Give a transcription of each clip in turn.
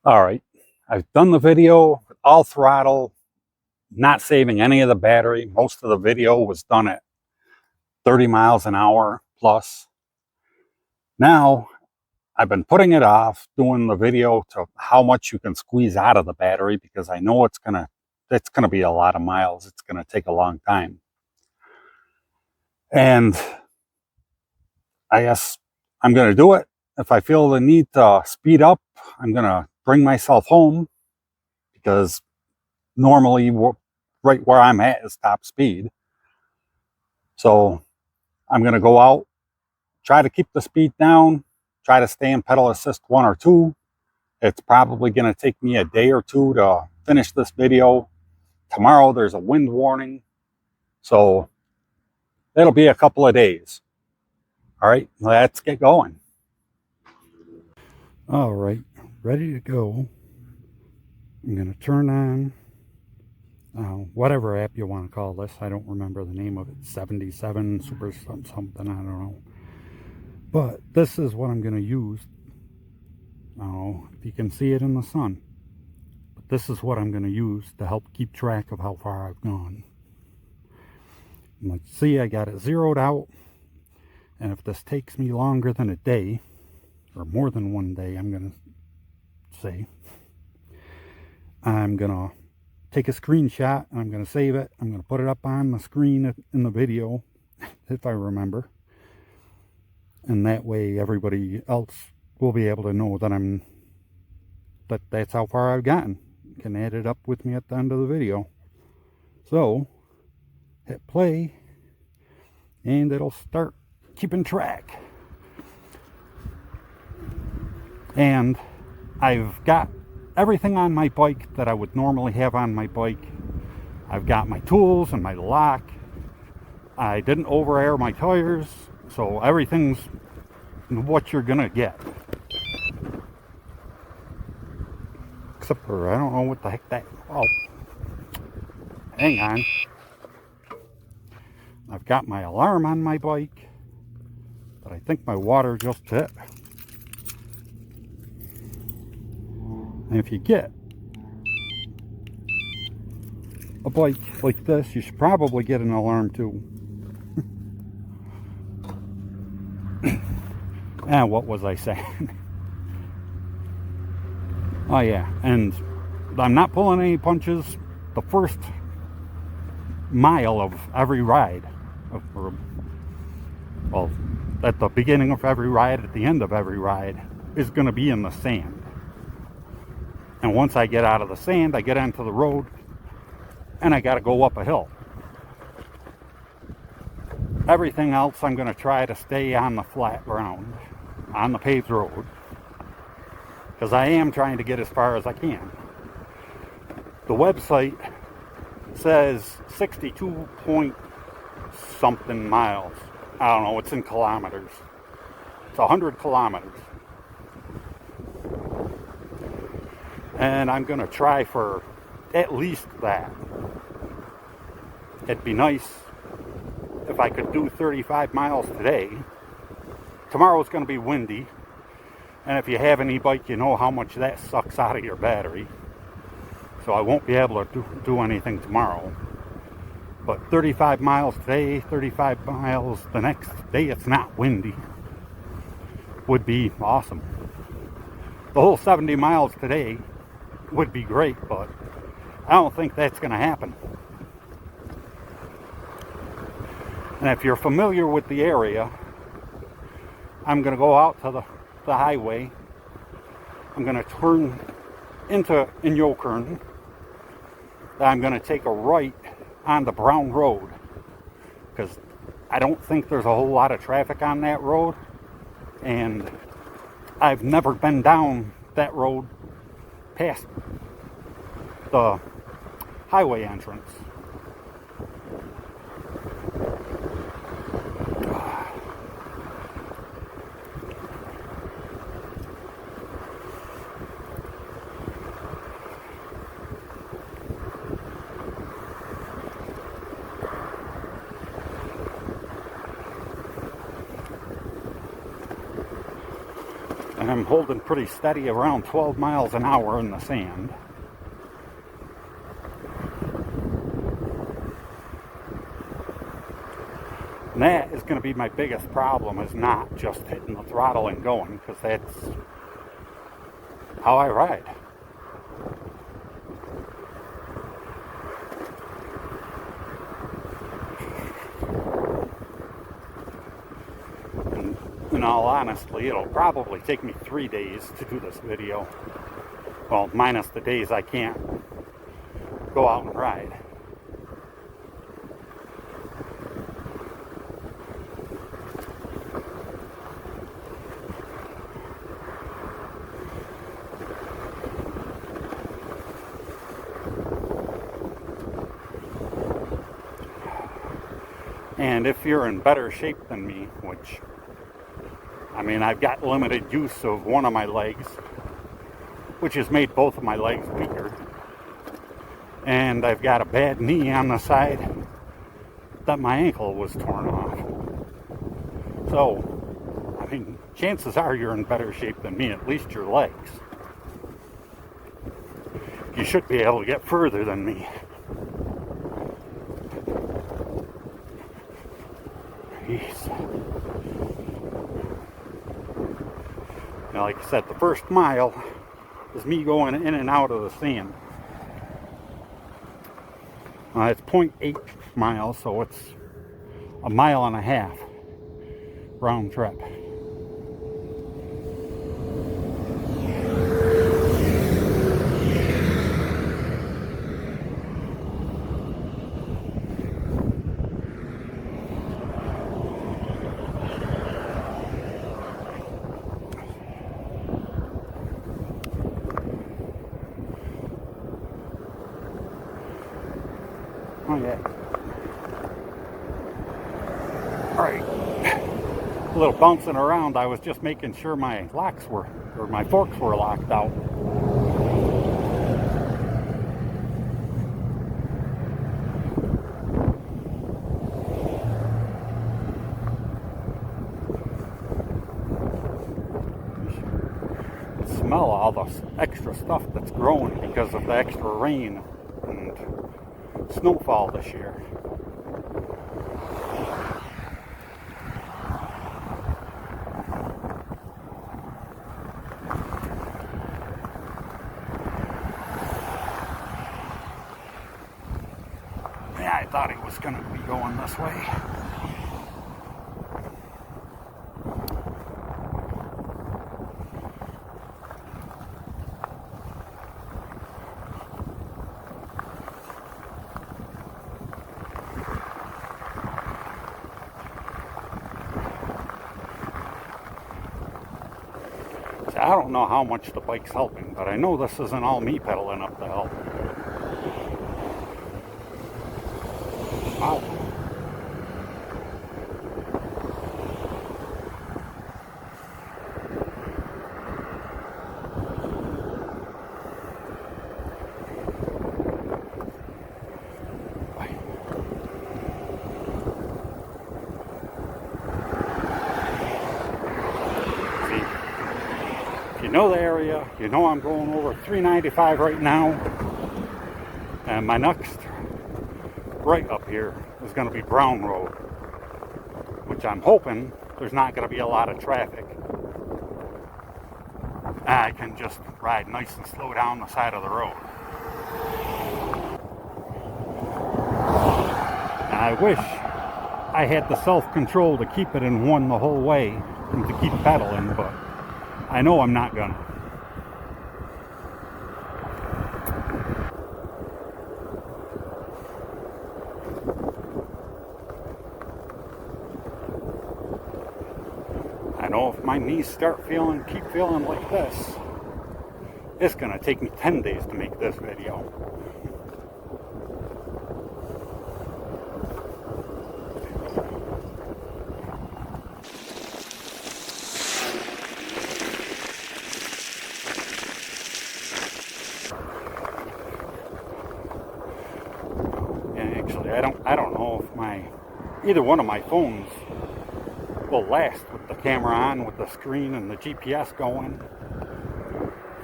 All right, I've done the video all throttle, not saving any of the battery. Most of the video was done at 30 miles an hour plus. Now I've been putting it off doing the video to how much you can squeeze out of the battery because I know it's gonna be a lot of miles. It's gonna take a long time. And I guess I'm gonna do it. If I feel the need to speed up, I'm gonna bring myself home because normally right where I'm at is top speed. So I'm going to go out, try to keep the speed down, try to stay in pedal assist 1 or 2. It's probably going to take me a day or two to finish this video. Tomorrow there's a wind warning, so it'll be a couple of days. All right, let's get going. All right, ready to go. I'm going to turn on whatever app you want to call this. I don't remember the name of it. 77 super something, I don't know. But this is what I'm going to use. Now, if you can see it in the sun. But this is what I'm going to use to help keep track of how far I've gone. Like, see, I got it zeroed out. And if this takes me longer than a day, or more than one day, I'm going to say, I'm going to take a screenshot and I'm going to save it. I'm going to put it up on the screen in the video, if I remember. And that way everybody else will be able to know that that's how far I've gotten. You can add it up with me at the end of the video. So, hit play, and it'll start keeping track. And I've got everything on my bike that I would normally have on my bike. I've got my tools and my lock. I didn't over air my tires, so everything's what you're gonna get. Except for, I don't know what the heck that, oh, hang on. I've got my alarm on my bike, but I think my water just hit. And if you get a bike like this, you should probably get an alarm too. And what was I saying? Oh yeah, and I'm not pulling any punches. The first mile of every ride, well, at the beginning of every ride, at the end of every ride, is going to be in the sand. And once I get out of the sand, I get onto the road, and I got to go up a hill. Everything else, I'm going to try to stay on the flat ground, on the paved road, because I am trying to get as far as I can. The website says 62 point something miles. I don't know, it's in kilometers. It's 100 kilometers. And I'm going to try for at least that. It'd be nice if I could do 35 miles today. Tomorrow's going to be windy. And if you have any bike, you know how much that sucks out of your battery. So I won't be able to do anything tomorrow. But 35 miles today, 35 miles the next day, it's not windy, would be awesome. The whole 70 miles today would be great, but I don't think that's going to happen. And if you're familiar with the area, I'm going to go out to the highway. I'm going to turn into Inyokern. I'm going to take a right on the Brown Road, because I don't think there's a whole lot of traffic on that road, and I've never been down that road past the highway entrance. and I'm holding pretty steady around 12 miles an hour in the sand. And that is going to be my biggest problem, is not just hitting the throttle and going, because that's how I ride. And in all honesty, it'll probably take me 3 days to do this video. Well, minus the days I can't go out and ride. And if you're in better shape than me, which, I mean, I've got limited use of one of my legs, which has made both of my legs weaker. And I've got a bad knee on the side that my ankle was torn off. So, I mean, chances are you're in better shape than me, at least your legs. You should be able to get further than me. Jeez. Now, like I said, the first mile is me going in and out of the sand. It's 0.8 miles, so it's a mile and a half round trip. Oh yeah. Alright. A little bouncing around. I was just making sure my locks were, or my forks were locked out. Smell all the extra stuff that's growing because of the extra rain and snowfall this year. Yeah, I thought he was going to be going this way. I don't know how much the bike's helping, but I know this isn't all me pedaling up the hill. Wow. You know the area, you know I'm going over 395 right now, and my next right up here is going to be Brown Road, which I'm hoping there's not going to be a lot of traffic. I can just ride nice and slow down the side of the road. And I wish I had the self-control to keep it in one the whole way and to keep pedaling, but I know I'm not gonna. I know if my knees keep feeling like this, it's gonna take me 10 days to make this video. I don't know if either one of my phones will last with the camera on with the screen and the GPS going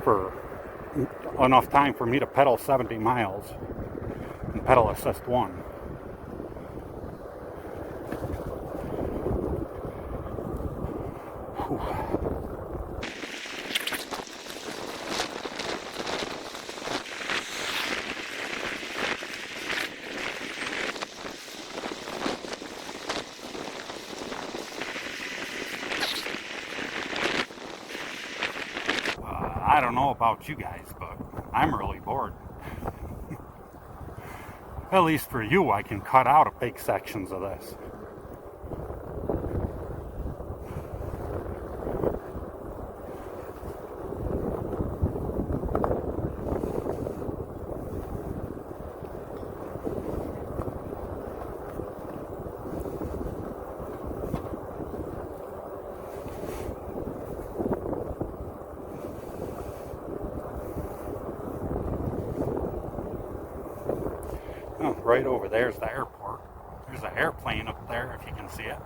for enough time for me to pedal 70 miles and pedal assist 1. Whew. I don't know about you guys, but I'm really bored. At least for you, I can cut out big sections of this. Oh, right over there's the airport. There's an airplane up there if you can see it.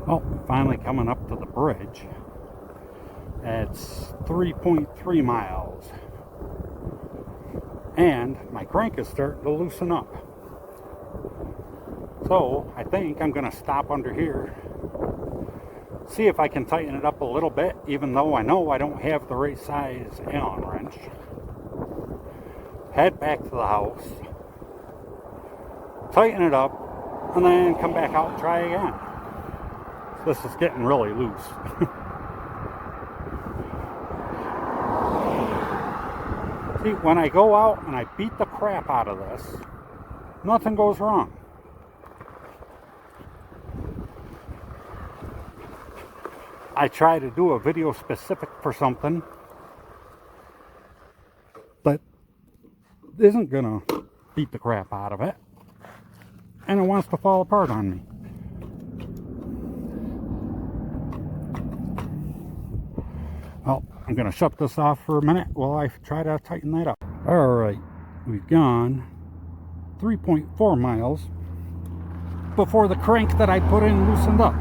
Well, finally coming up to the bridge. It's 3.3 miles. And my crank is starting to loosen up. So I think I'm going to stop under here. See if I can tighten it up a little bit, even though I know I don't have the right size Allen wrench. Head back to the house. Tighten it up. And then come back out and try again. This is getting really loose. See, when I go out and I beat the crap out of this, nothing goes wrong. I try to do a video specific for something that isn't gonna beat the crap out of it, and it wants to fall apart on me. Well, I'm going to shut this off for a minute while I try to tighten that up. Alright, we've gone 3.4 miles before the crank that I put in loosened up.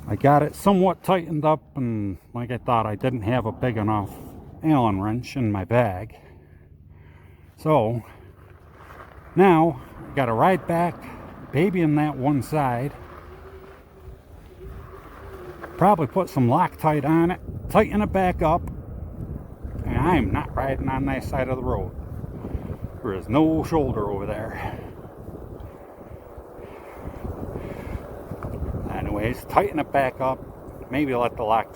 I got it somewhat tightened up, and like I thought, I didn't have a big enough Allen wrench in my bag. So, now I got to ride back, babying that one side. Probably put some Loctite on it, tighten it back up, and I'm not riding on that side of the road. There is no shoulder over there. Anyways, tighten it back up, maybe let the Loctite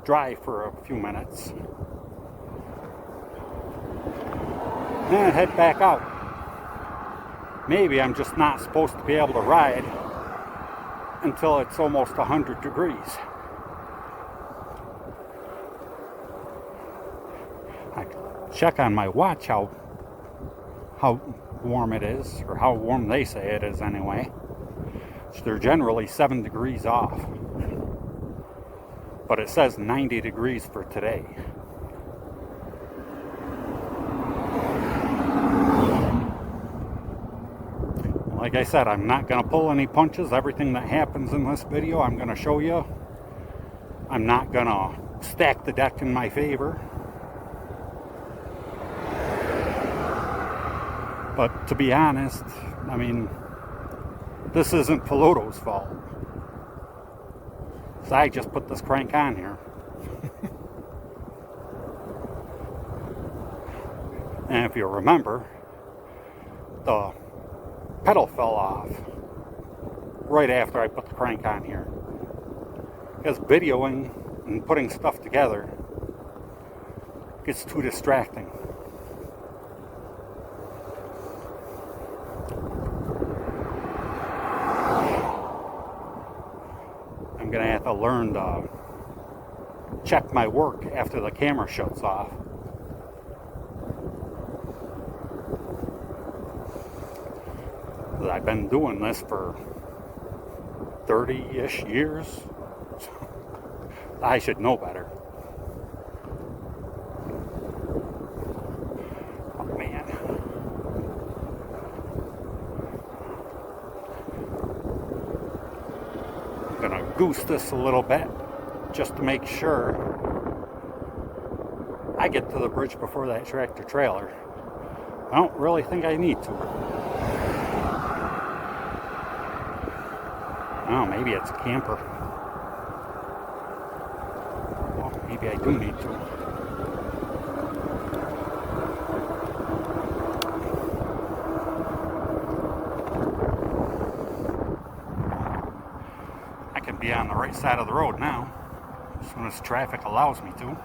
dry for a few minutes. And head back out. Maybe I'm just not supposed to be able to ride until it's almost 100 degrees. I check on my watch how warm it is, or how warm they say it is anyway. So they're generally 7 degrees off. But it says 90 degrees for today. Like I said, I'm not going to pull any punches. Everything that happens in this video, I'm going to show you. I'm not going to stack the deck in my favor. But to be honest, I mean, this isn't Philodo's fault. So I just put this crank on here. And if you remember, the pedal fell off right after I put the crank on here. Because videoing and putting stuff together gets too distracting. I'm gonna have to learn to check my work after the camera shuts off. I've been doing this for 30-ish years. I should know better. Oh man. I'm gonna goose this a little bit just to make sure I get to the bridge before that tractor trailer. I don't really think I need to. Oh, maybe it's a camper. Well, maybe I do need to. I can be on the right side of the road now, as soon as traffic allows me to.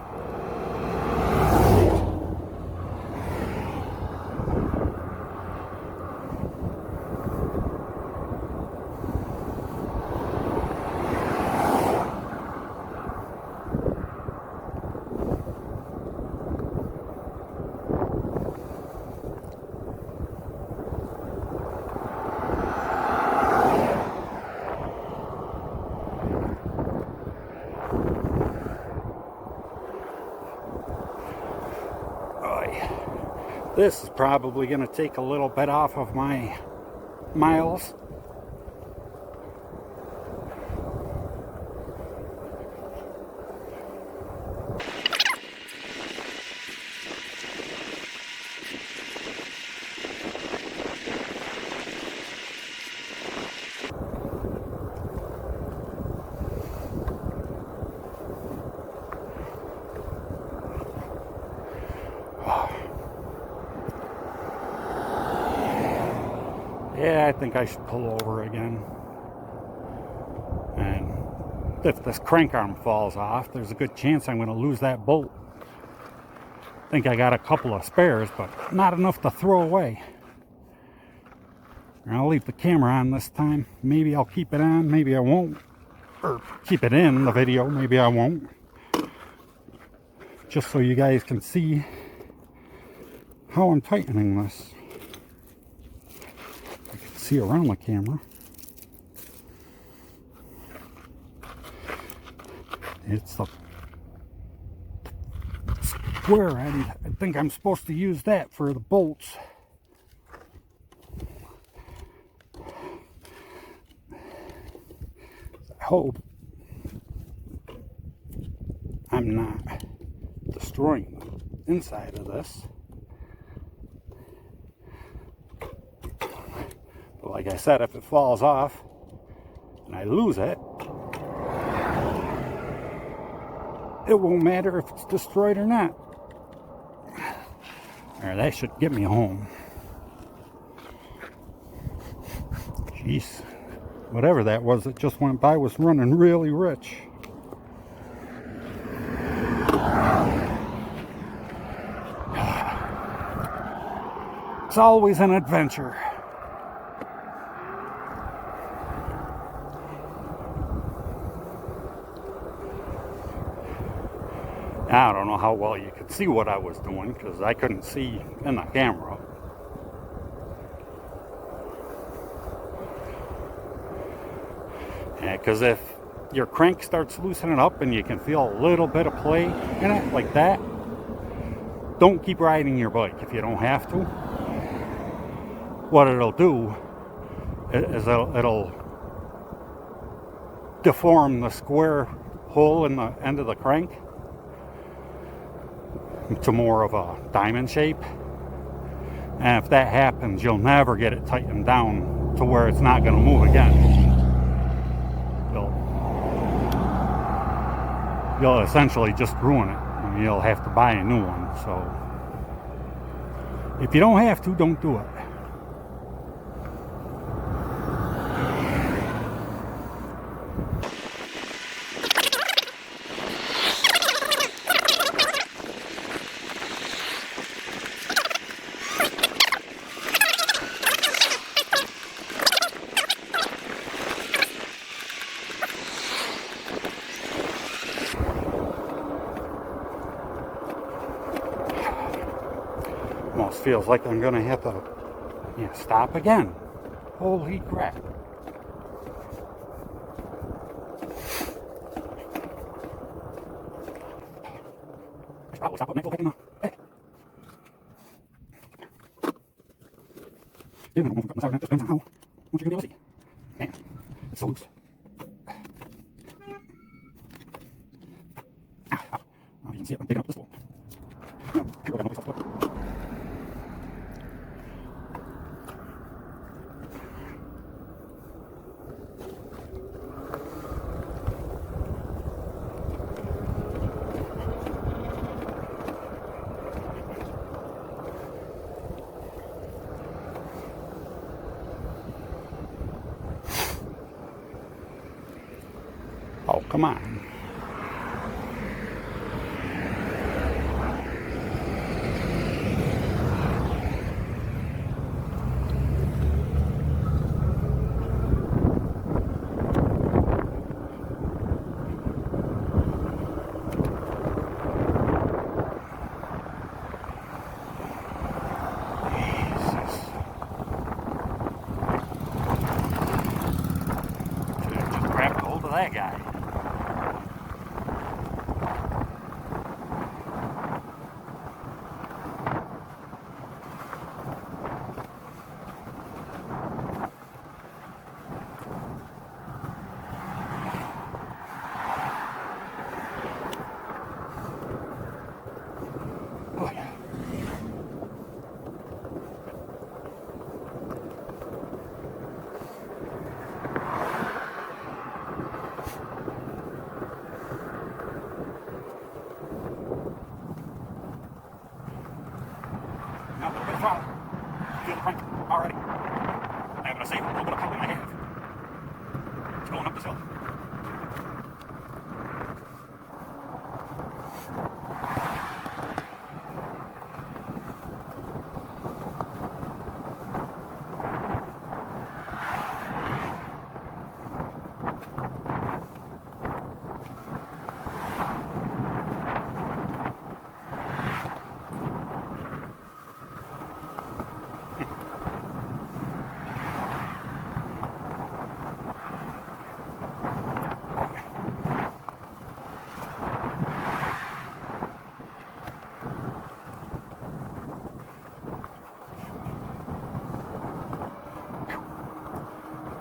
This is probably going to take a little bit off of my miles. Yeah, I think I should pull over again. And if this crank arm falls off, there's a good chance I'm going to lose that bolt. I think I got a couple of spares, but not enough to throw away. I'll leave the camera on this time. Maybe I'll keep it on, maybe I won't. Or keep it in the video, maybe I won't. Just so you guys can see how I'm tightening this. See around the camera. It's the square end. I think I'm supposed to use that for the bolts. I hope I'm not destroying the inside of this. Like I said, if it falls off and I lose it, it won't matter if it's destroyed or not. Or that should get me home. Jeez. Whatever that was that just went by was running really rich. It's always an adventure. I don't know how well you could see what I was doing because I couldn't see in the camera. Because if your crank starts loosening up and you can feel a little bit of play in it like that, don't keep riding your bike if you don't have to. What it'll do is it'll deform the square hole in the end of the crank to more of a diamond shape, and if that happens, you'll never get it tightened down to where it's not going to move again. You'll essentially just ruin it, and you'll have to buy a new one. So if you don't have to, don't do it. almost feels like I'm gonna have to stop again. Holy crap. Probably stop putting my back in the bed. You're gonna move from the depends on how much you're gonna be able to see. Man, it's so loose. Oh, you can see it. I'm picking up this one. Here, I got no place else to put it. Oh, come on. Grab a hold of that guy. Oh, yeah. Now, a little bit of throttle. Feel the crank already. I'm going to save a little bit of power I have. It's going up this hill.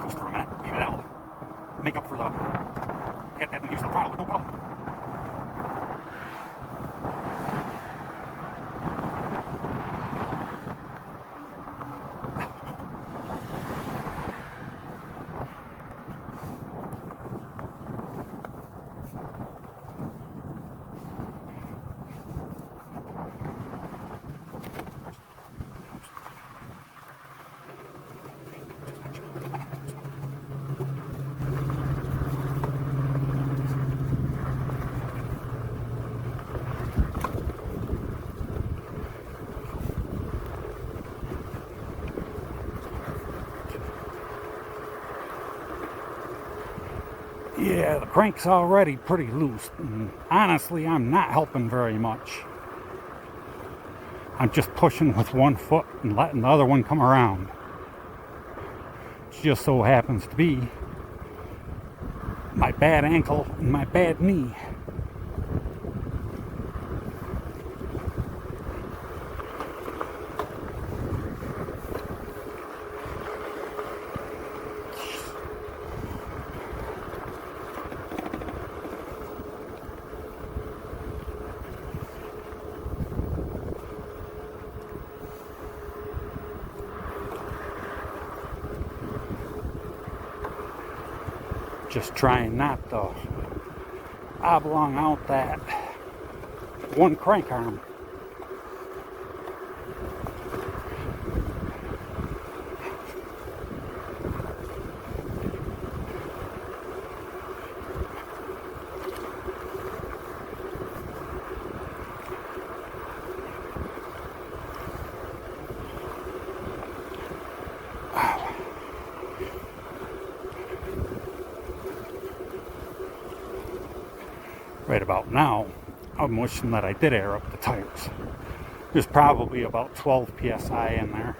Coast for a minute. Maybe that'll make up for the having to use the throttle with no problem. Yeah, the crank's already pretty loose. And honestly, I'm not helping very much. I'm just pushing with one foot and letting the other one come around. It just so happens to be my bad ankle and my bad knee. Just trying not to oblong out that one crank arm. Right about now, I'm wishing that I did air up the tires. There's probably about 12 psi in there.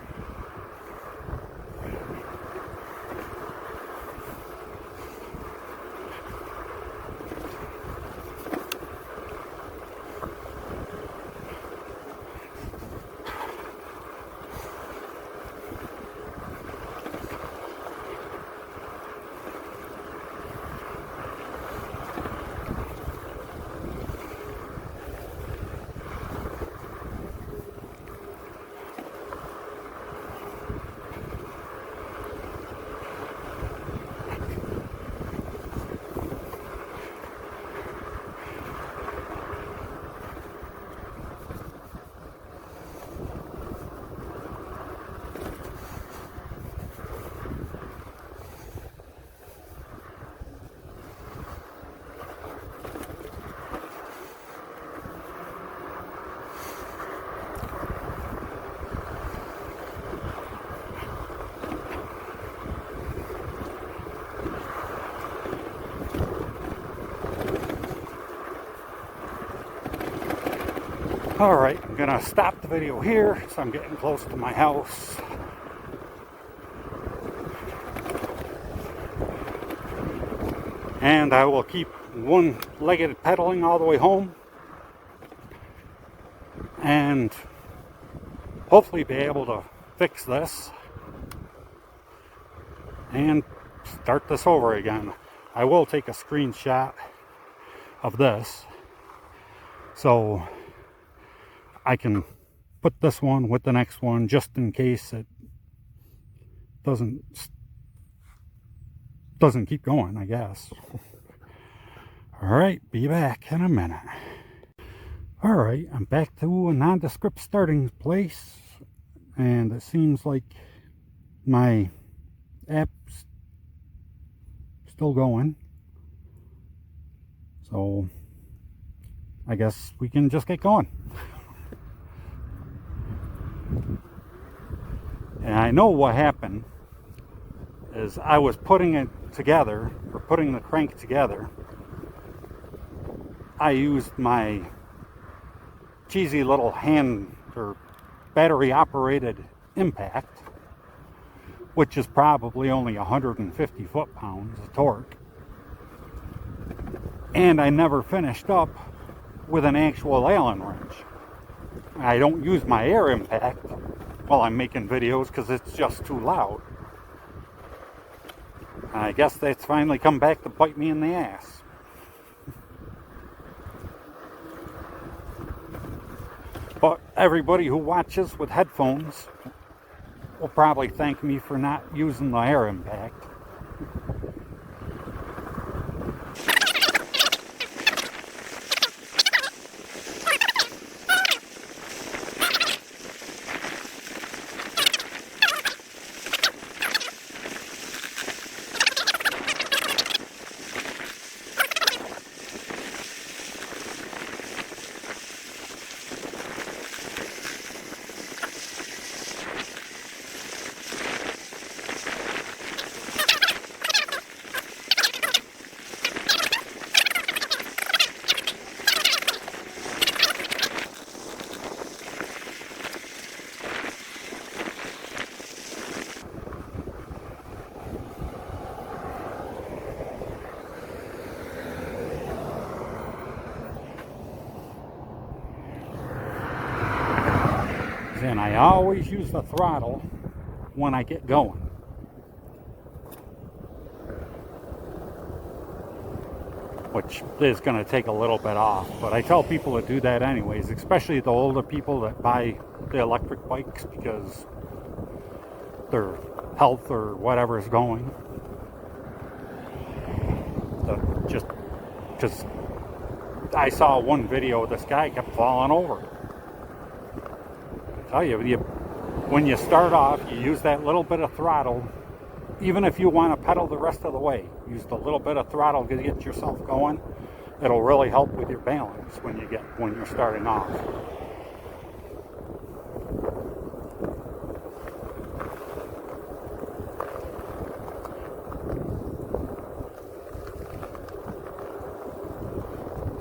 Alright, I'm gonna stop the video here, so I'm getting close to my house. And I will keep one-legged pedaling all the way home. And hopefully be able to fix this. And start this over again. I will take a screenshot of this. So I can put this one with the next one just in case it doesn't keep going, I guess. Alright, be back in a minute. Alright, I'm back to a nondescript starting place, and it seems like my app's still going. So I guess we can just get going. And I know what happened is I was putting it together, or putting the crank together. I used my cheesy little hand or battery operated impact, which is probably only 150 foot-pounds of torque. And I never finished up with an actual Allen wrench. I don't use my air impact while I'm making videos because it's just too loud. And I guess that's finally come back to bite me in the ass. But everybody who watches with headphones will probably thank me for not using the air impact. And I always use the throttle when I get going. Which is going to take a little bit off, but I tell people to do that anyways, especially the older people that buy the electric bikes because their health or whatever is going. Just because I saw one video, this guy kept falling over. I tell you, when you start off, you use that little bit of throttle. Even if you want to pedal the rest of the way, use the little bit of throttle to get yourself going. It'll really help with your balance when you're starting off.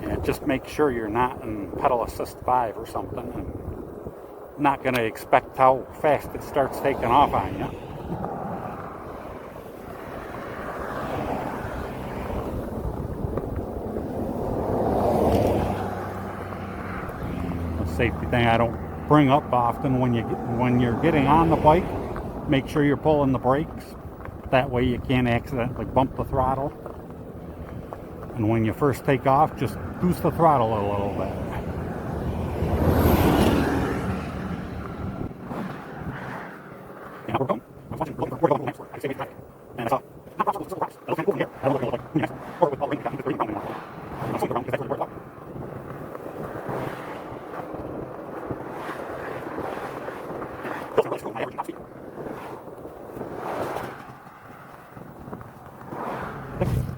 And just make sure you're not in pedal assist 5 or something. And not going to expect how fast it starts taking off on you. A safety thing I don't bring up often: when you're getting on the bike, make sure you're pulling the brakes. That way you can't accidentally bump the throttle. And when you first take off, just boost the throttle a little bit. Yeah, we're going. I was watching we're going next. I say it's and I saw not possible to rocks. That was kind of cool in here. I don't know like next. Or with all the rain got into 30 pound anymore. I'm swinging around because that's what we're talking. My average top speed.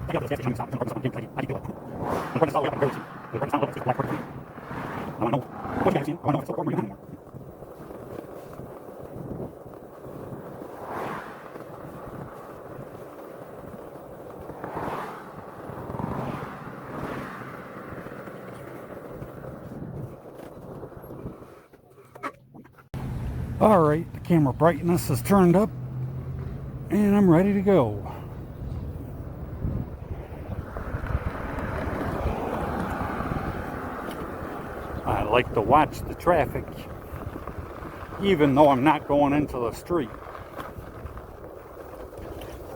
I got this gas station on the stop. I can feel it. I'm going to solve it. I'm very cheap. The right sound of it is black part. I want to know what you guys seen. I want to know if it's still recording anymore. Alright, the camera brightness is turned up and I'm ready to go. I like to watch the traffic even though I'm not going into the street.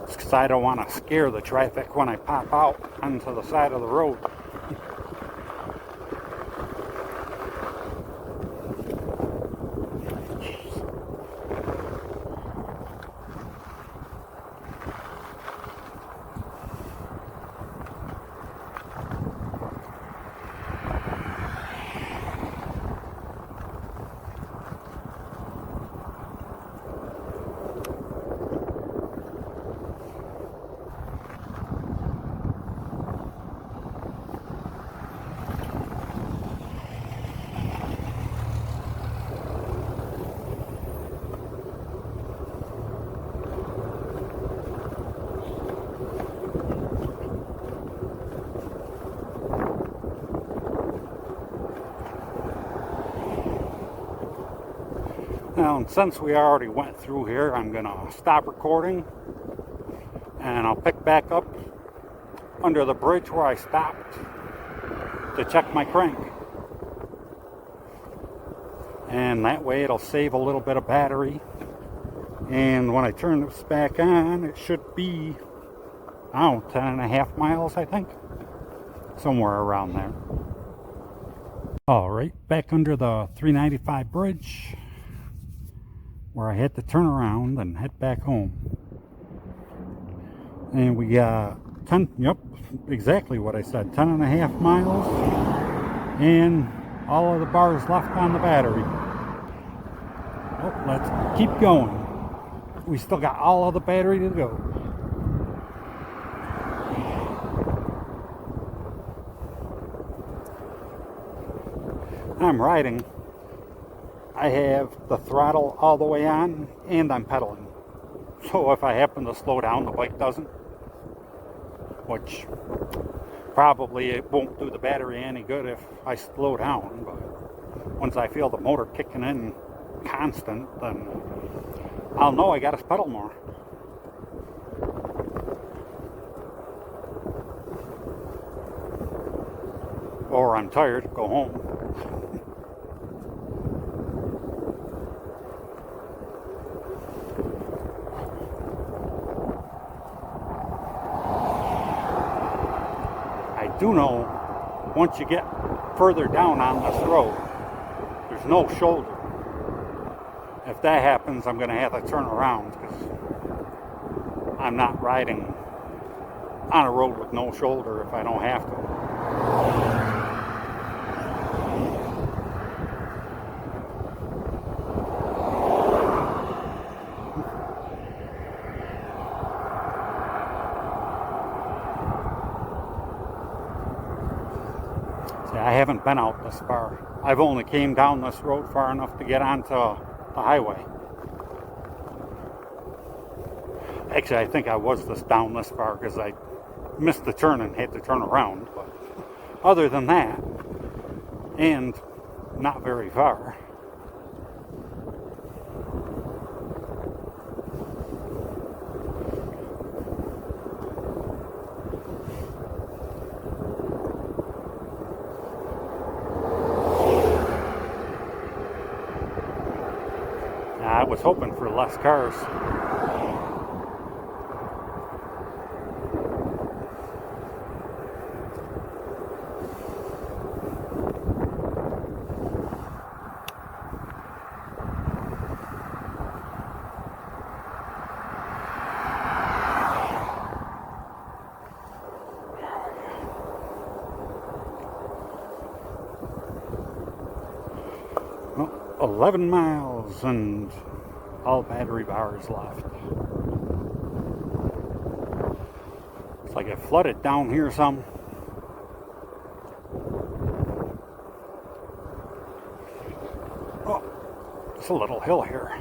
It's because I don't want to scare the traffic when I pop out onto the side of the road. Now, since we already went through here, I'm going to stop recording and I'll pick back up under the bridge where I stopped to check my crank. And that way it'll save a little bit of battery. And when I turn this back on, it should be, I don't know, 10.5 miles, I think. Somewhere around there. Alright, back under the 395 bridge, where I had to turn around and head back home. And we got 10, yep, exactly what I said, 10.5 miles, and all of the bars left on the battery. Well, let's keep going. We still got all of the battery to go. I'm riding. I have the throttle all the way on and I'm pedaling. So if I happen to slow down, the bike doesn't. Which probably it won't do the battery any good if I slow down. But once I feel the motor kicking in constant, then I'll know I gotta pedal more. Or I'm tired, go home. I do know once you get further down on this road, there's no shoulder. If that happens, I'm going to have to turn around because I'm not riding on a road with no shoulder if I don't have to. I haven't been out this far. I've only came down this road far enough to get onto the highway. Actually, I think I was down this far because I missed the turn and had to turn around. But other than that, and not very far. was hoping for less cars. Well, 11 miles and all battery bars left. It's like it flooded down here some. Oh, it's a little hill here.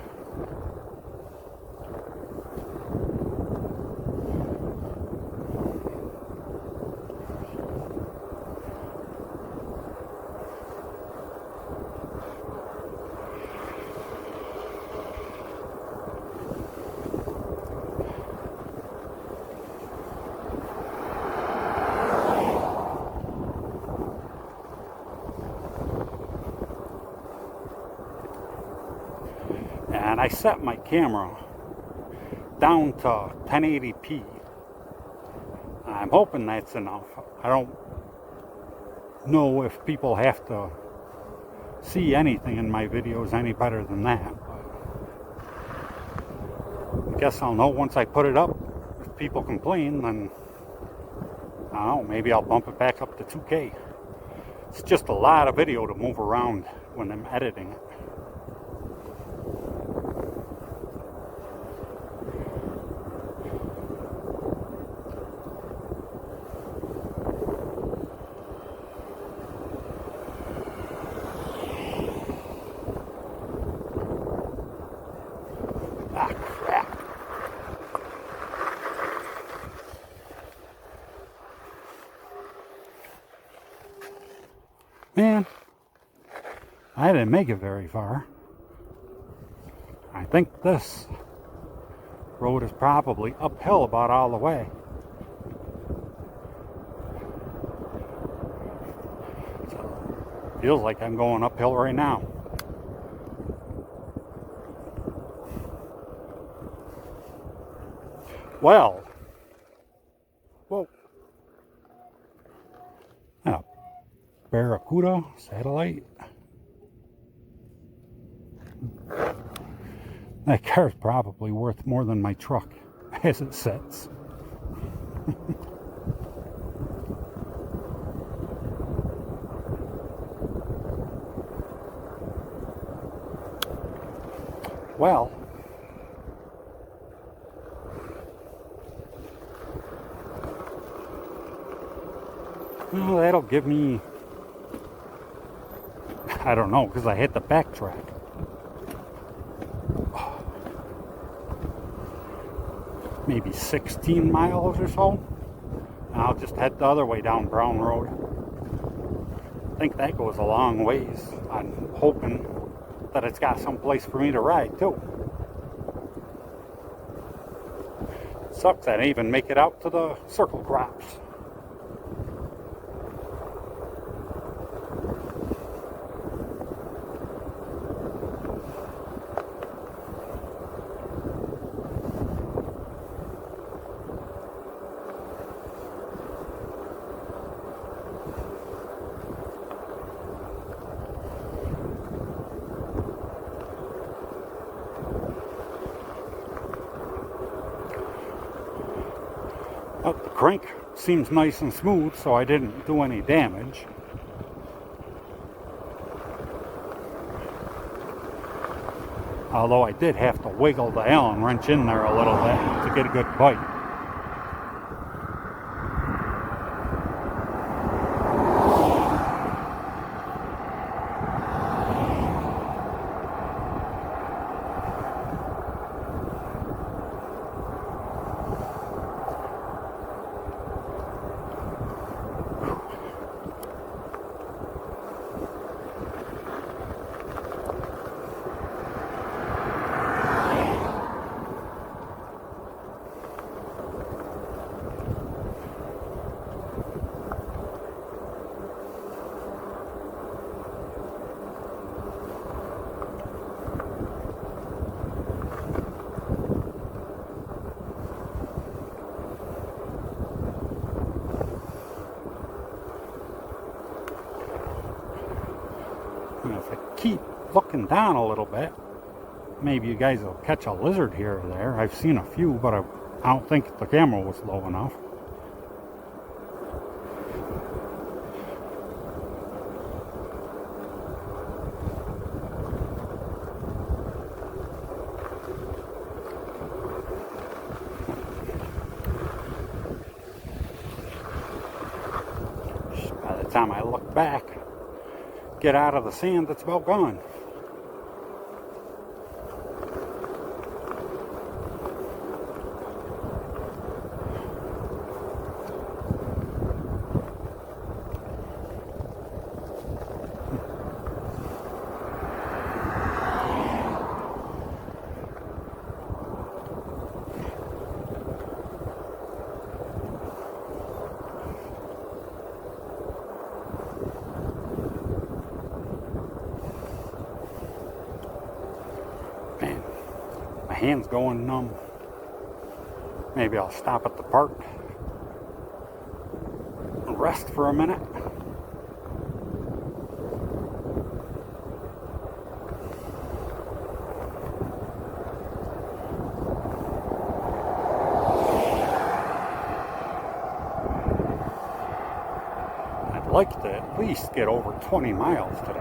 And I set my camera down to 1080p. I'm hoping that's enough. I don't know if people have to see anything in my videos any better than that. But I guess I'll know once I put it up. If people complain, then I don't know, maybe I'll bump it back up to 2K. It's just a lot of video to move around when I'm editing it. Ah, crap. Man, I didn't make it very far. I think this road is probably uphill about all the way. So, feels like I'm going uphill right now. Well, whoa. Yeah, Barracuda satellite. That car's probably worth more than my truck as it sits. Well, that'll give me, I don't know, because I hit the backtrack. Maybe 16 miles or so. I'll just head the other way down Brown Road. I think that goes a long ways. I'm hoping that it's got some place for me to ride too. Sucks I didn't even make it out to the circle crops. Oh, the crank seems nice and smooth, so I didn't do any damage. Although I did have to wiggle the Allen wrench in there a little bit to get a good bite. And if I keep looking down a little bit, maybe you guys will catch a lizard here or there. I've seen a few, but I don't think the camera was low enough. By the time I look back, get out of the sand, it's about gone. Man, my hand's going numb. Maybe I'll stop at the park and rest for a minute. I'd like to at least get over 20 miles today.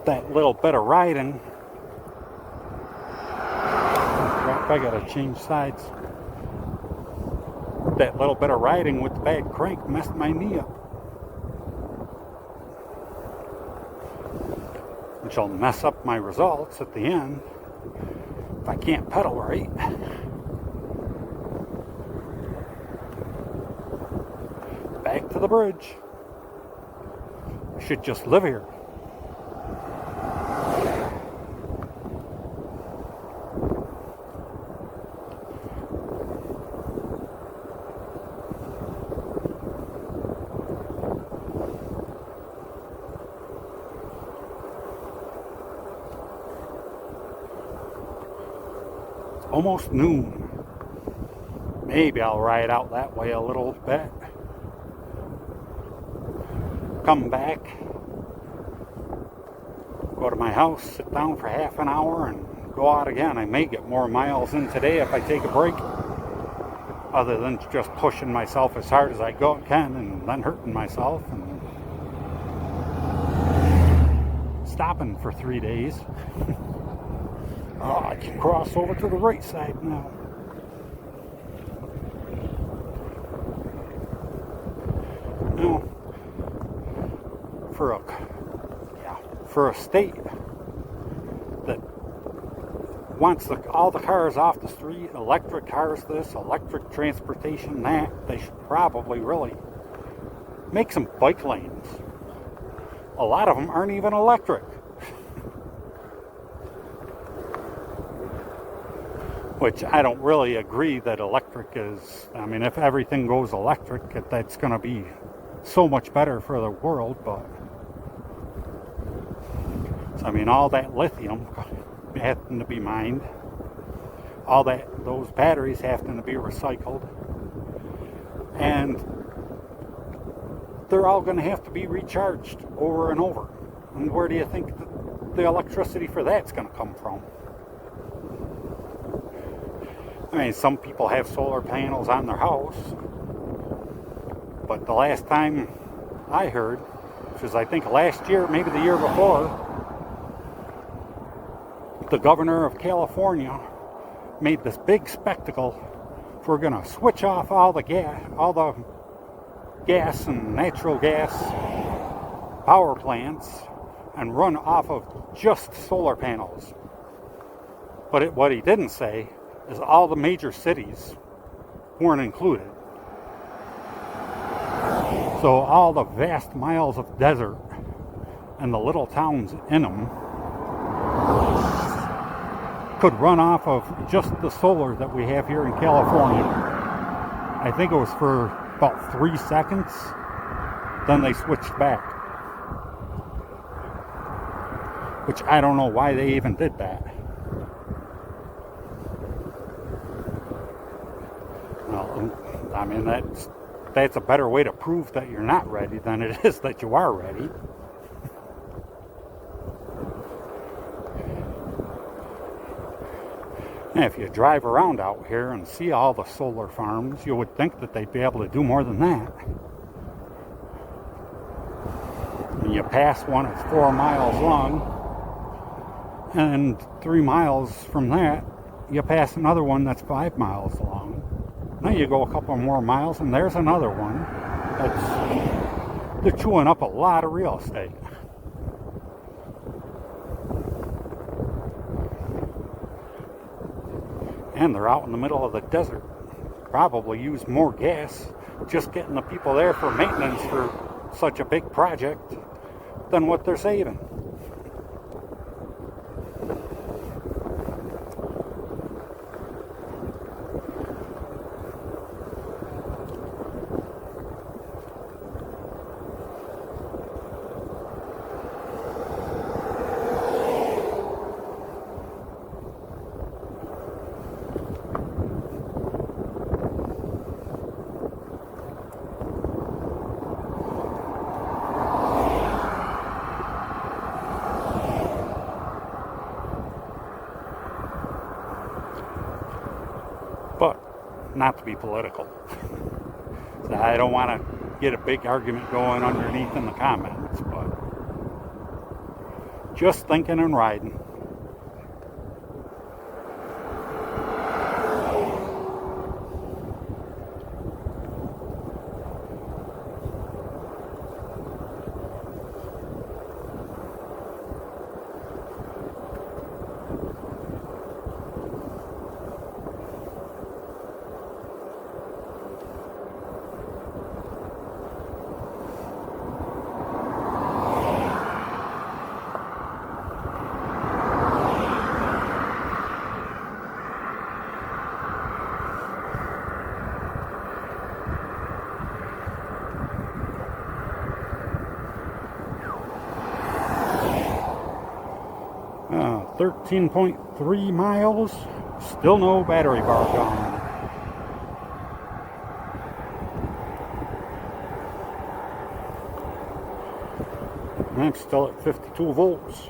That little bit of riding, crap, I gotta change sides. That little bit of riding with the bad crank messed my knee up, which will mess up my results at the end if I can't pedal right. Back to the bridge. I should just live here. Almost noon. Maybe I'll ride out that way a little bit. Come back. Go to my house, sit down for half an hour, and go out again. I may get more miles in today if I take a break. Other than just pushing myself as hard as I can and then hurting myself and stopping for 3 days. Oh, I can cross over to the right side now. Now, for a state that wants all the cars off the street, electric cars this, electric transportation that, they should probably really make some bike lanes. A lot of them aren't even electric. Which I don't really agree that electric is, I mean, if everything goes electric, that's going to be so much better for the world, but, so, I mean, all that lithium having to be mined, those batteries having to be recycled, and they're all going to have to be recharged over and over. And where do you think the electricity for that's going to come from? I mean, some people have solar panels on their house, but the last time I heard, which was I think last year, maybe the year before, the governor of California made this big spectacle. We're going to switch off all the gas and natural gas power plants and run off of just solar panels. But what he didn't say is all the major cities weren't included. So all the vast miles of desert and the little towns in them could run off of just the solar that we have here in California. I think it was for about 3 seconds, then they switched back. Which I don't know why they even did that. Well, I mean, that's a better way to prove that you're not ready than it is that you are ready. And if you drive around out here and see all the solar farms, you would think that they'd be able to do more than that. And you pass one that's 4 miles long, and 3 miles from that, you pass another one that's 5 miles long. Now you go a couple more miles, and there's another one they're chewing up a lot of real estate. And they're out in the middle of the desert. Probably use more gas just getting the people there for maintenance for such a big project than what they're saving. But not to be political. I don't want to get a big argument going underneath in the comments, but just thinking and riding. Uh, 13.3 miles, still no battery bar gone. I'm still at 52 volts.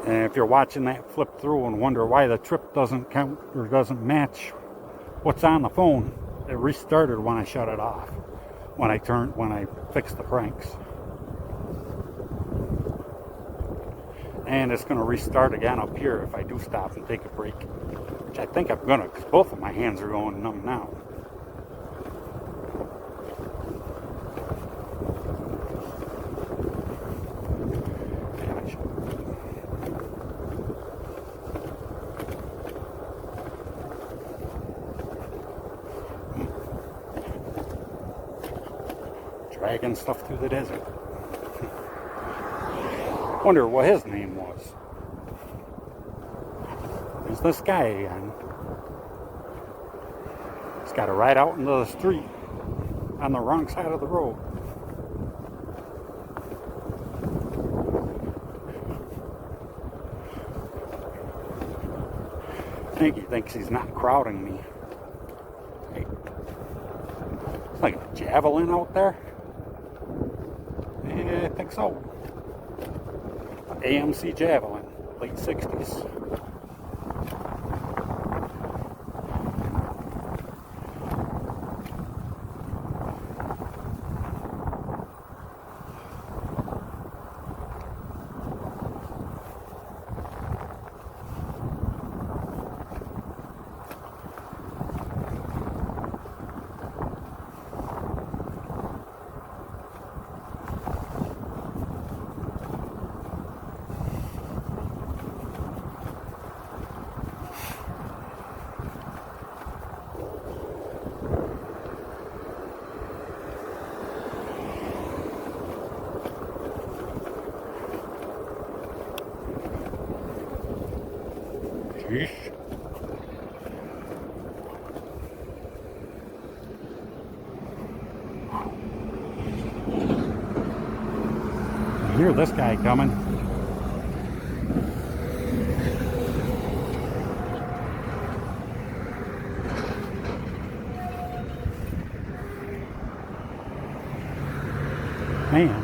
And if you're watching that flip through and wonder why the trip doesn't count or doesn't match what's on the phone, it restarted when I shut it off. When I fixed the cranks. And it's going to restart again up here if I do stop and take a break. Which I think I'm going to, because both of my hands are going numb now. Dragging stuff through the desert. Wonder what his name was. There's this guy again. He's got to ride out into the street on the wrong side of the road. I think he thinks he's not crowding me. Hey, it's like a javelin out there. Yeah, I think so. AMC Javelin, late 60s. Sheesh. hear this guy coming. Man.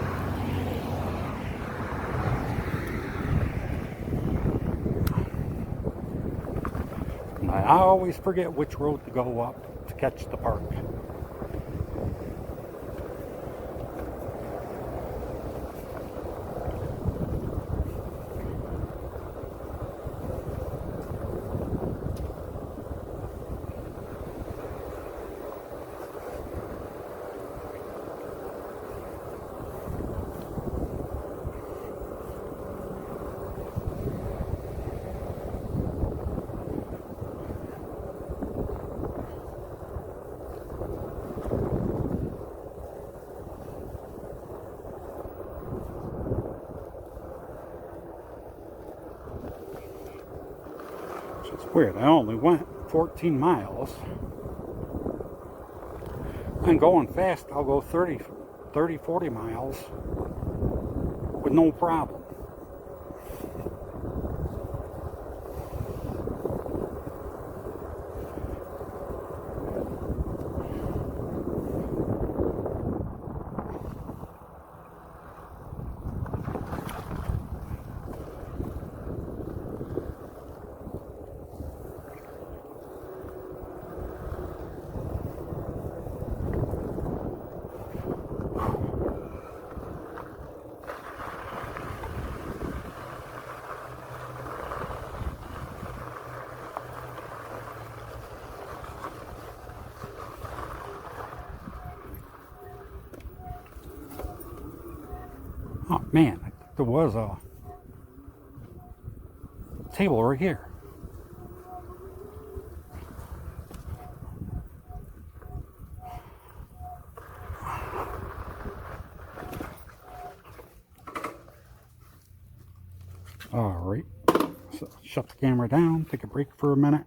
And I always forget which road to go up to catch the park. It's weird. I only went 14 miles. I'm going fast. I'll go 30, 40 miles with no problem. Oh man, there was a table right here. Alright, so shut the camera down, take a break for a minute.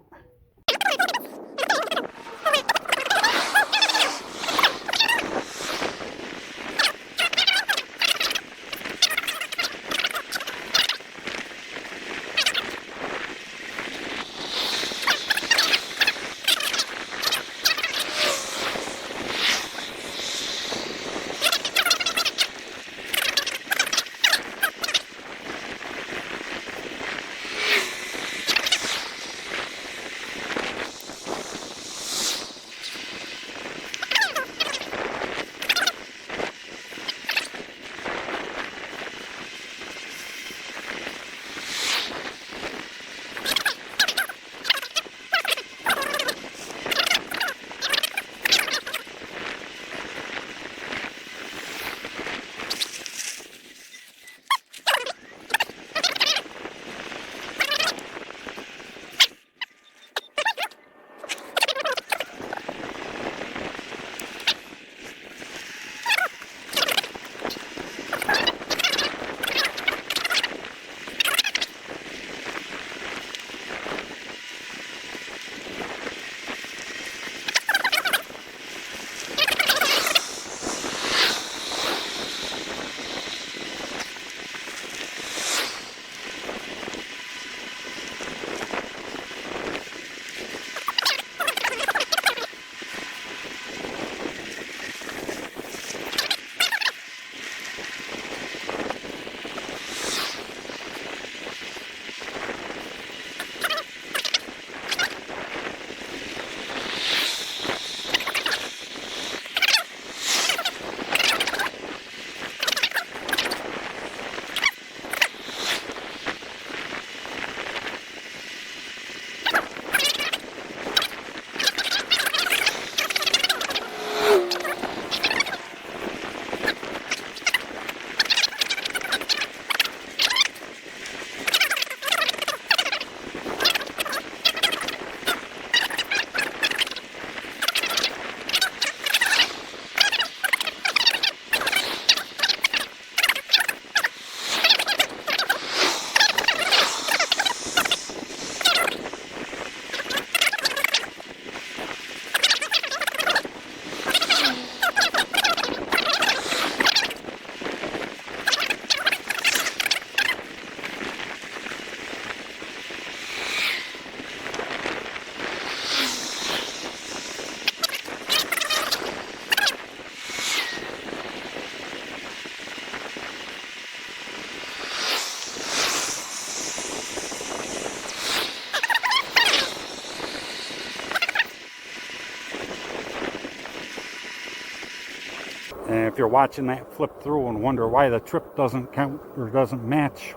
And if you're watching that flip through and wonder why the trip doesn't count or doesn't match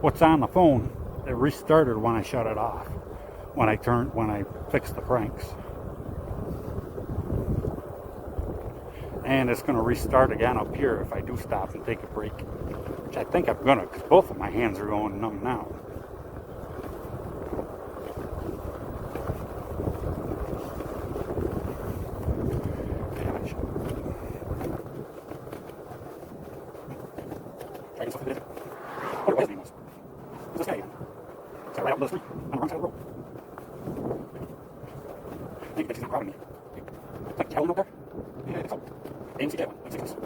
what's on the phone, it restarted when I shut it off. When I fixed the cranks. And it's going to restart again up here if I do stop and take a break. Which I think I'm going to, because both of my hands are going numb now. Try something different. What his name was? Who's this guy again? Is that right out in the street? On the wrong side of the road? I think he's not proud of me. It's like Calvin up there? Yeah, I think so. AMC Calvin. Let's see this.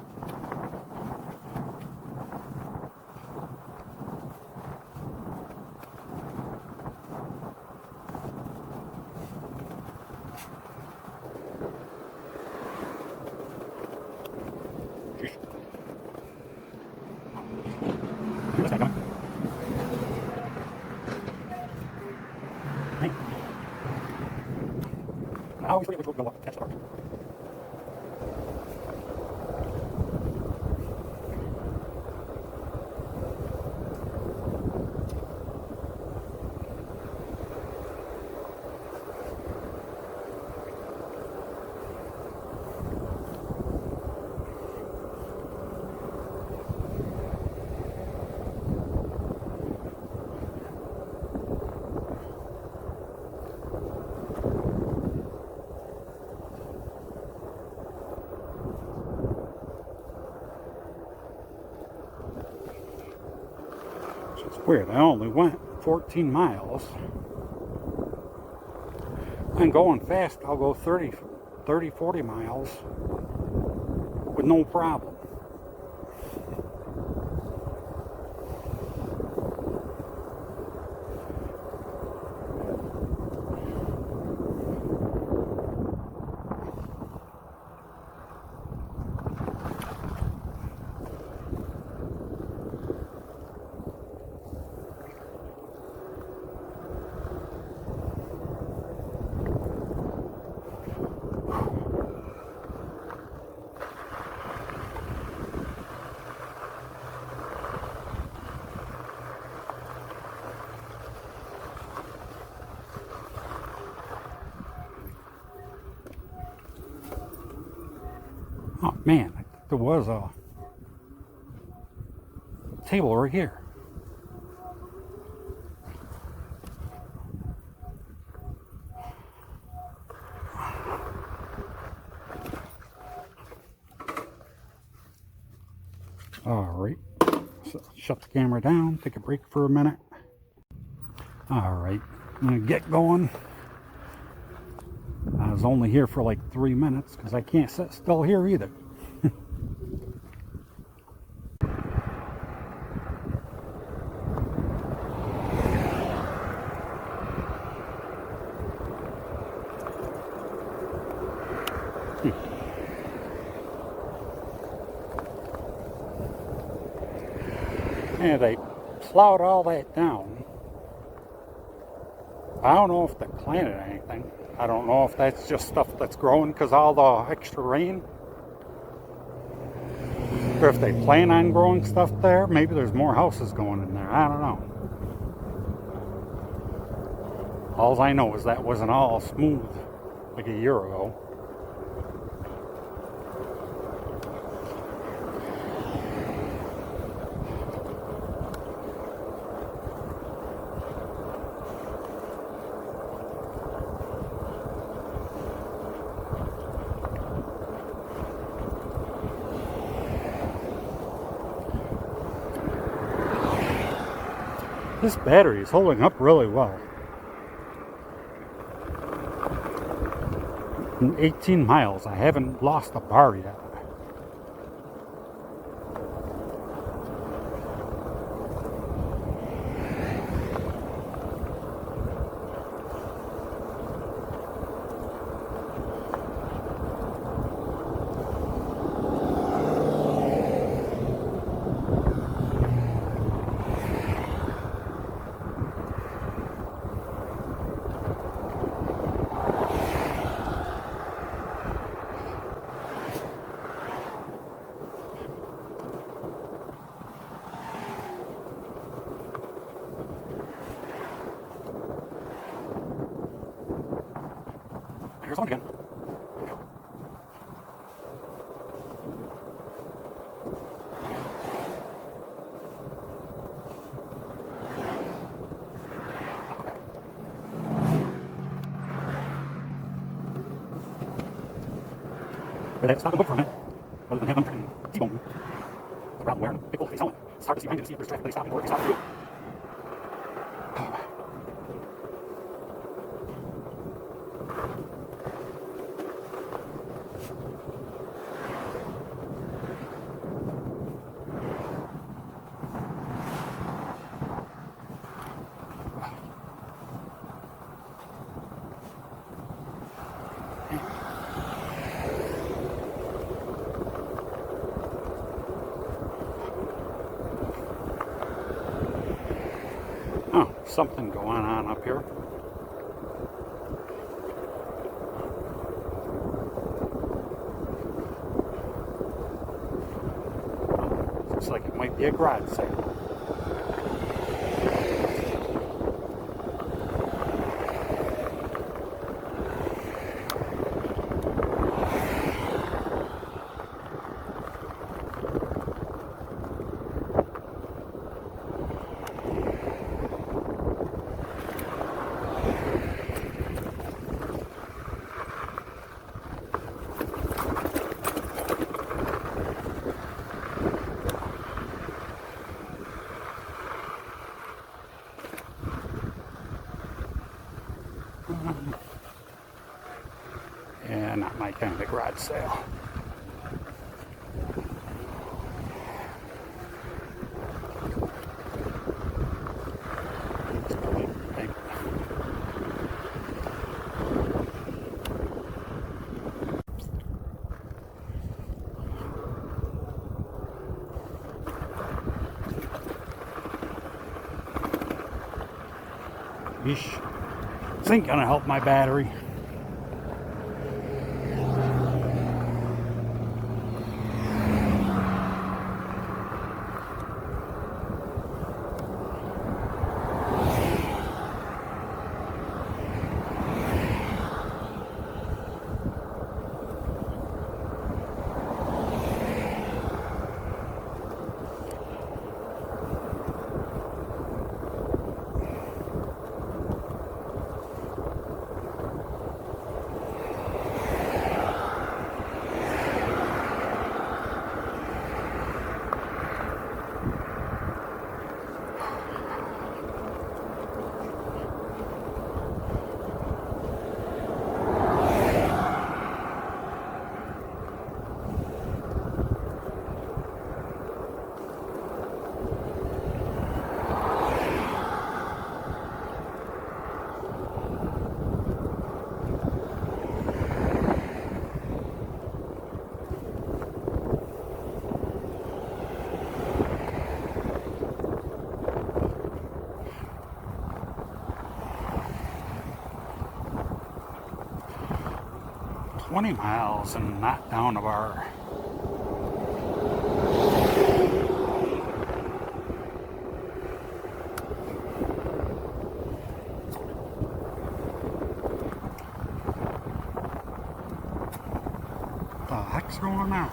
This guy coming. Hey. I always forget which road to go up. Catch the park. It's weird. I only went 14 miles. And going fast, I'll go 30, 40 miles with no problem. Oh man, there was a table right here. Alright, so shut the camera down, take a break for a minute. Alright, I'm gonna get going. I was only here for like 3 minutes because I can't sit still here either. And they plowed all that down. I don't know if they planted anything. I don't know if that's just stuff that's growing because all the extra rain. Or if they plan on growing stuff there. Maybe there's more houses going in there. I don't know. All I know is that wasn't all smooth like a year ago. This battery is holding up really well. In 18 miles, I haven't lost a bar yet. Here's one again. But let's stop and look for a minute, rather than have them freaking T-bone you. Around wearing big old face helmet. It's hard to see behind you to see if there's traffic that he's stopping or if he's stopping you. Oh, something going on up here. Looks like it might be a garage sale. Yeah, not my kind of a garage sale. Yeesh. This ain't gonna help my battery. $20 and not down a bar. What the heck's going on?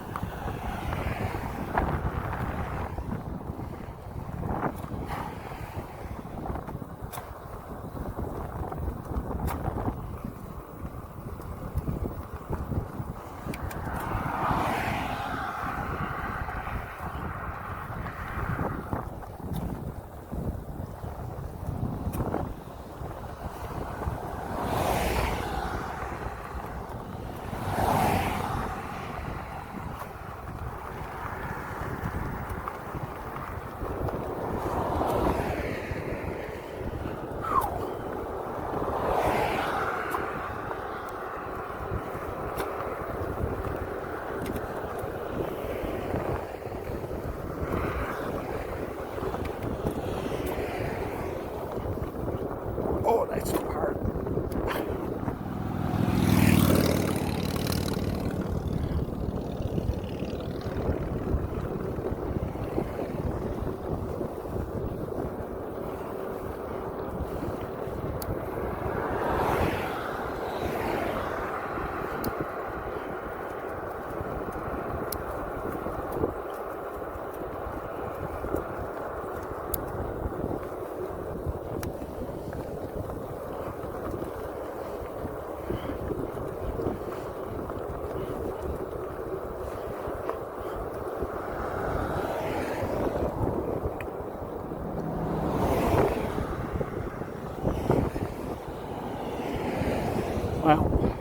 Well,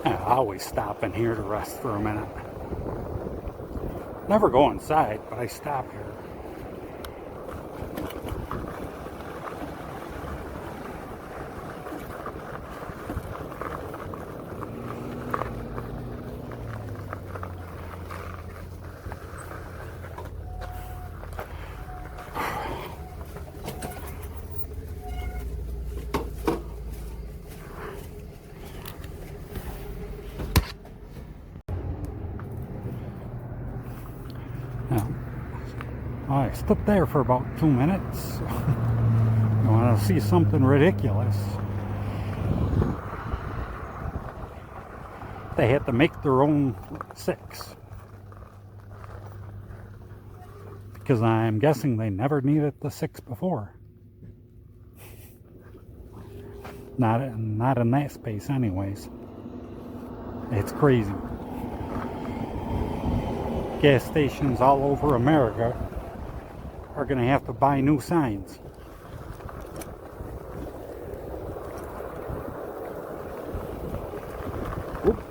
I always stop in here to rest for a minute. Never go inside, but I stop here. Now, I stood there for about 2 minutes. You want to see something ridiculous? They had to make their own 6. Because I'm guessing they never needed the 6 before. Not in that space anyways. It's crazy. Gas stations all over America are going to have to buy new signs. Oop.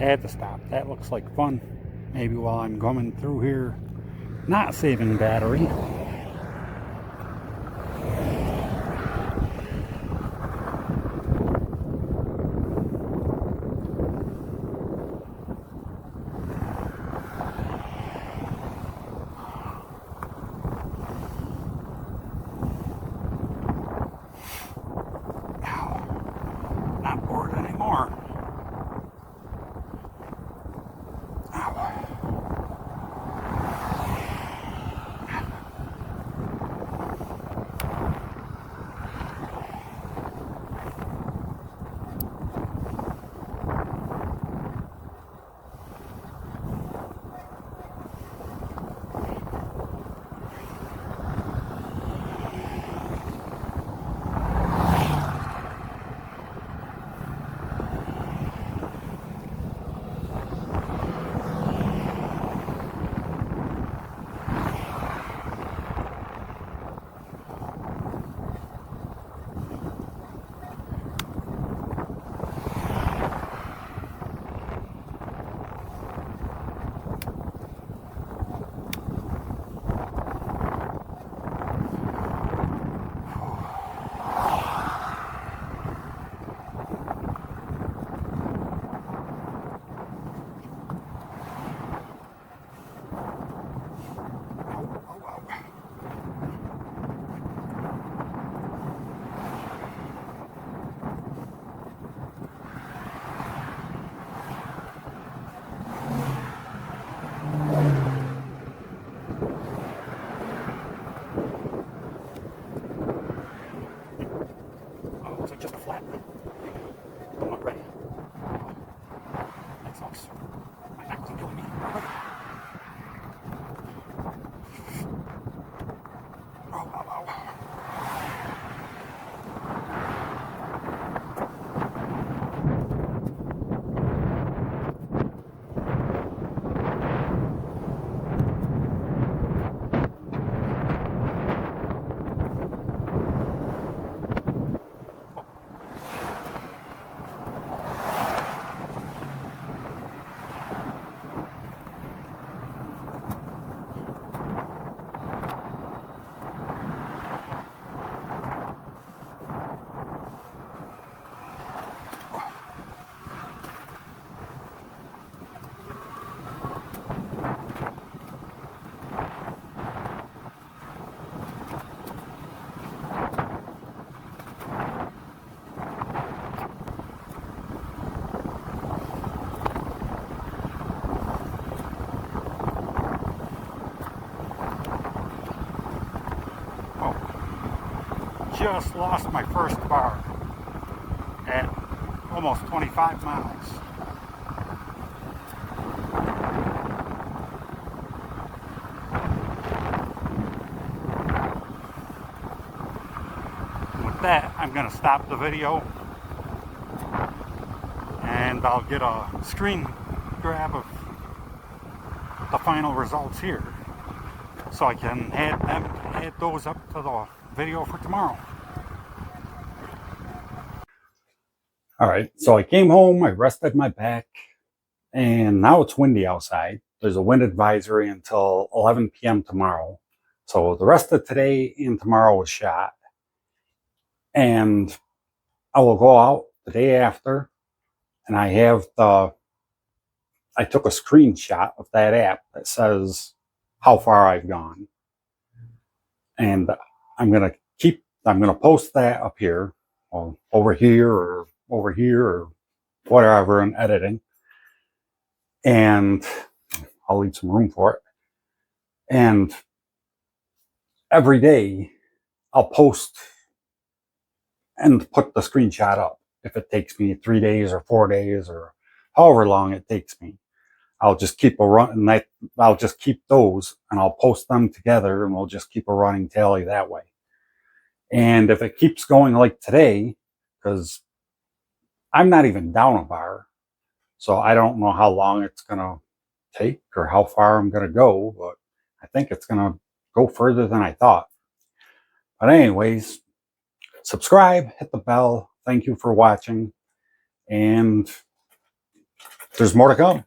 had to stop. That looks like fun. Maybe while I'm coming through here, not saving battery. Not bored anymore. Looks like just a flat. I'm not ready. That sucks. My back's killing me. Oh, wow, wow. Just lost my first bar at almost 25 miles. With that, I'm going to stop the video and I'll get a screen grab of the final results here so I can add those up to the video for tomorrow. Alright, so I came home, I rested my back, and now it's windy outside. There's a wind advisory until 11 p.m. tomorrow. So the rest of today and tomorrow is shot. And I will go out the day after, and I took a screenshot of that app that says how far I've gone. And I'm gonna post that up here, or over here, or whatever in editing. And I'll leave some room for it. And every day I'll post and put the screenshot up. If it takes me 3 days or 4 days or however long it takes me, I'll just keep I'll just keep those and I'll post them together and we'll just keep a running tally that way. And if it keeps going like today, because I'm not even down a bar, so I don't know how long it's gonna take or how far I'm gonna go, but I think it's gonna go further than I thought. But anyways, subscribe, hit the bell. Thank you for watching, and There's more to come.